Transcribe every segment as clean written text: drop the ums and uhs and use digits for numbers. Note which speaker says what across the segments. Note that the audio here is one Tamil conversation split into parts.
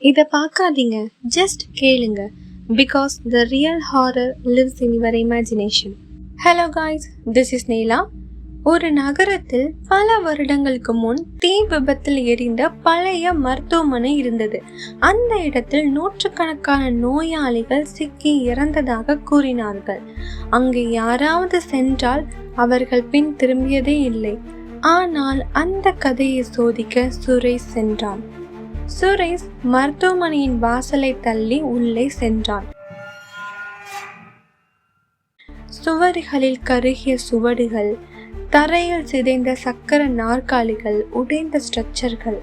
Speaker 1: இதை பார்க்காதீங்க, ஜஸ்ட் கேளுங்க. Because the real horror lives in your imagination. Hello guys, this is Neela. ஒரு நகரத்தில் பல வருடங்களுக்கு முன் தீ விபத்தில் எரிந்த பழைய மருத்துவமனை இருந்தது. அந்த இடத்தில் நூற்றுக்கணக்கான நோயாளிகள் சிக்கி இறந்ததாக கூறினார்கள். அங்கு யாராவது சென்றால் அவர்கள் பின் திரும்பியதே இல்லை. ஆனால் அந்த கதையை சோதிக்க சுரேஷ் சென்றான். சுரேஷ் மருத்துவமனையின் வாசலை தள்ளி உள்ளே சென்றான். சுவர்களில் கருகிய சுவடுகள், தரையில் சிதைந்த சக்கர நாற்காலிகள், உடைந்த ஸ்ட்ரக்சர்கள்.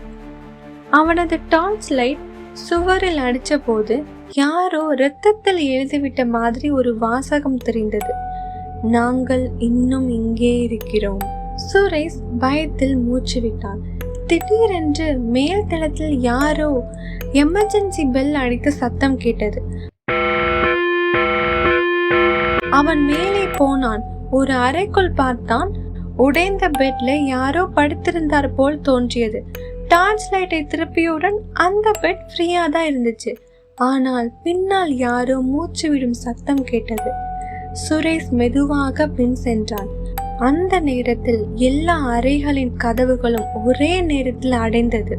Speaker 1: அவனது டார்ச் லைட் சுவரில் அடிச்ச போது யாரோ இரத்தத்தில் எழுதிவிட்ட மாதிரி ஒரு வாசகம் தெரிந்தது. நாங்கள் இன்னும் இங்கே இருக்கிறோம். சுரேஷ் பயத்தில் மூச்சு விட்டான். திடீரென்று மேல் தளத்தில் யாரோ எமர்ஜென்சி பெல் அடித்த சத்தம் கேட்டது. அவன் மேலே போனான். ஒரு அறைக்குள் பார்த்தான். உடைந்த பெட்ல யாரோ படுத்திருந்தார் போல் தோன்றியது. டார்ச் லைட்டை திருப்பியவுடன் அந்த பெட் ஃப்ரீயா தான் இருந்துச்சு. ஆனால் பின்னால் யாரோ மூச்சு விடும் சத்தம் கேட்டது. சுரேஷ் மெதுவாக பின் சென்றான். அந்த நேரத்தில் எல்லா அறைகளின் கதவுகளும் ஒரே நேரத்தில் அடைந்தது.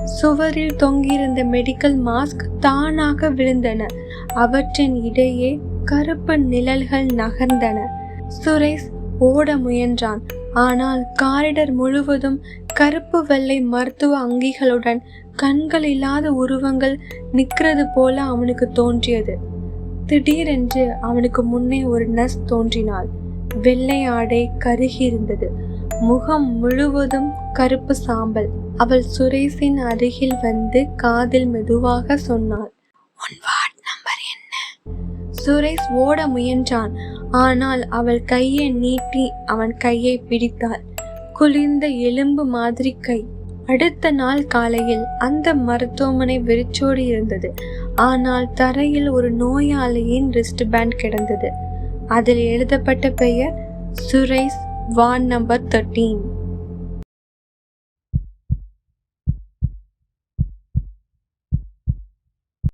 Speaker 1: சுவரில் தொங்கியிருந்த மெடிக்கல் மாஸ்க் தானாக விழுந்தன. அவற்றின் இடையே கருப்பு நிழல்கள் நகர்ந்தன. சுரேஷ் ஓட முயன்றான். ஆனால் காரிடர் முழுவதும் கருப்பு வெள்ளை மருத்துவ அங்கிகளுடன் கண்கள் இல்லாத உருவங்கள் நிற்கிறது போல அவனுக்கு தோன்றியது. திடீரென்று அவனுக்கு முன்னே ஒரு நர்ஸ் தோன்றினாள். வெள்ளை ஆடை கருகி இருந்தது. முகம் முழுவதும் கருப்பு சாம்பல். அவள் சுரேஷின் அருகில் வந்து காதில் மெதுவாக சொன்னாள், "உன் வார்டு நம்பர் என்ன?" சுரேஷ் ஓட முயன்றான். ஆனால் அவள் கையை நீட்டி அவன் கையை பிடித்தாள். குளிர்ந்த எலும்பு மாதிரி கை. அடுத்த நாள் காலையில் அந்த மருத்துவமனை வெறிச்சோடி இருந்தது. ஆனால் தரையில் ஒரு நோயாளியின் ரிஸ்ட் பேண்ட் கிடந்தது. அதில் எழுதப்பட்ட பெயர் சுரேஷ், வார்டு நம்பர் 13.